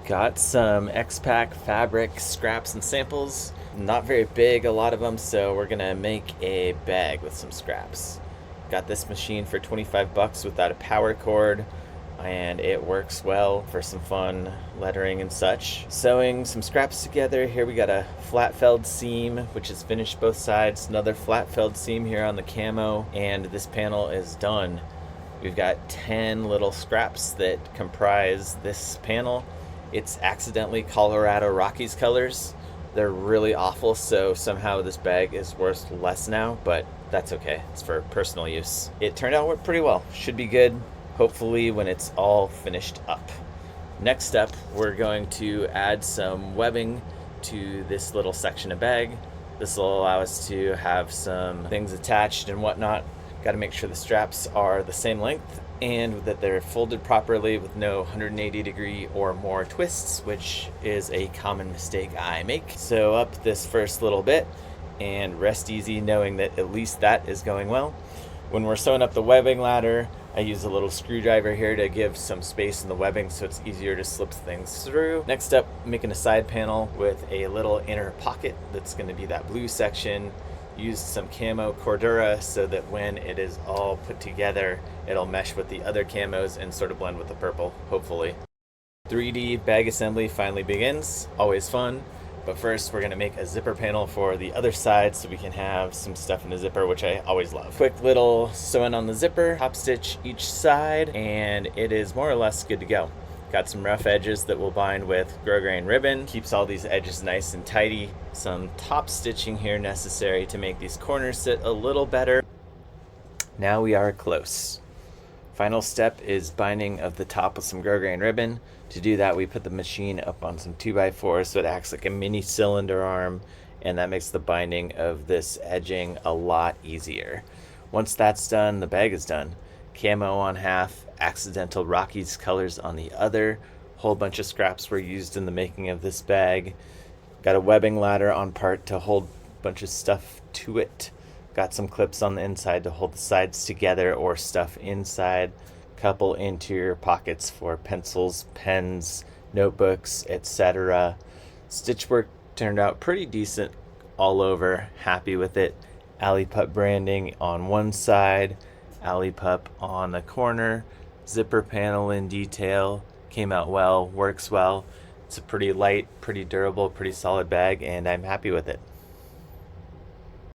Got some X-Pac fabric scraps and samples. Not very big, a lot of them, so we're gonna make a bag with some scraps. Got this machine for 25 bucks without a power cord, and it works well for some fun lettering and such. Sewing some scraps together. Here we got a flat felled seam, which is finished both sides. Another flat felled seam here on the camo, and this panel is done. We've got 10 little scraps that comprise this panel. It's accidentally Colorado Rockies colors. They're really awful, so somehow this bag is worth less now, but that's okay. It's for personal use. It turned out pretty well. Should be good, hopefully, when it's all finished up. Next up, we're going to add some webbing to this little section of bag. This will allow us to have some things attached and whatnot. Got to make sure the straps are the same length and that they're folded properly with no 180 degree or more twists, which is a common mistake I make. So up this first little bit and rest easy knowing that at least that is going well. When we're sewing up the webbing ladder, I use a little screwdriver here to give some space in the webbing so it's easier to slip things through. Next up, making a side panel with a little inner pocket that's going to be that blue section. Used some camo Cordura so that when it is all put together, it'll mesh with the other camos and sort of blend with the purple, hopefully. 3D bag assembly finally begins, always fun. But first we're gonna make a zipper panel for the other side so we can have some stuff in the zipper, which I always love. Quick little sewing on the zipper, top stitch each side, and it is more or less good to go. Got some rough edges that we'll bind with grosgrain ribbon. Keeps all these edges nice and tidy. Some top stitching here necessary to make these corners sit a little better. Now we are close. Final step is binding of the top with some grosgrain ribbon. To do that, we put the machine up on some 2x4 so it acts like a mini cylinder arm, and that makes the binding of this edging a lot easier. Once that's done, the bag is done. Camo on half, accidental Rockies colors on the other. Whole bunch of scraps were used in the making of this bag. Got a webbing ladder on part to hold a bunch of stuff to it. Got some clips on the inside to hold the sides together or stuff inside. Couple interior pockets for pencils, pens, notebooks, etc. Stitch work turned out pretty decent all over. Happy with it. Alley Pup branding on one side, Alley Pup on the corner. Zipper panel in detail. Came out well, works well. It's a pretty light, pretty durable, pretty solid bag, and I'm happy with it.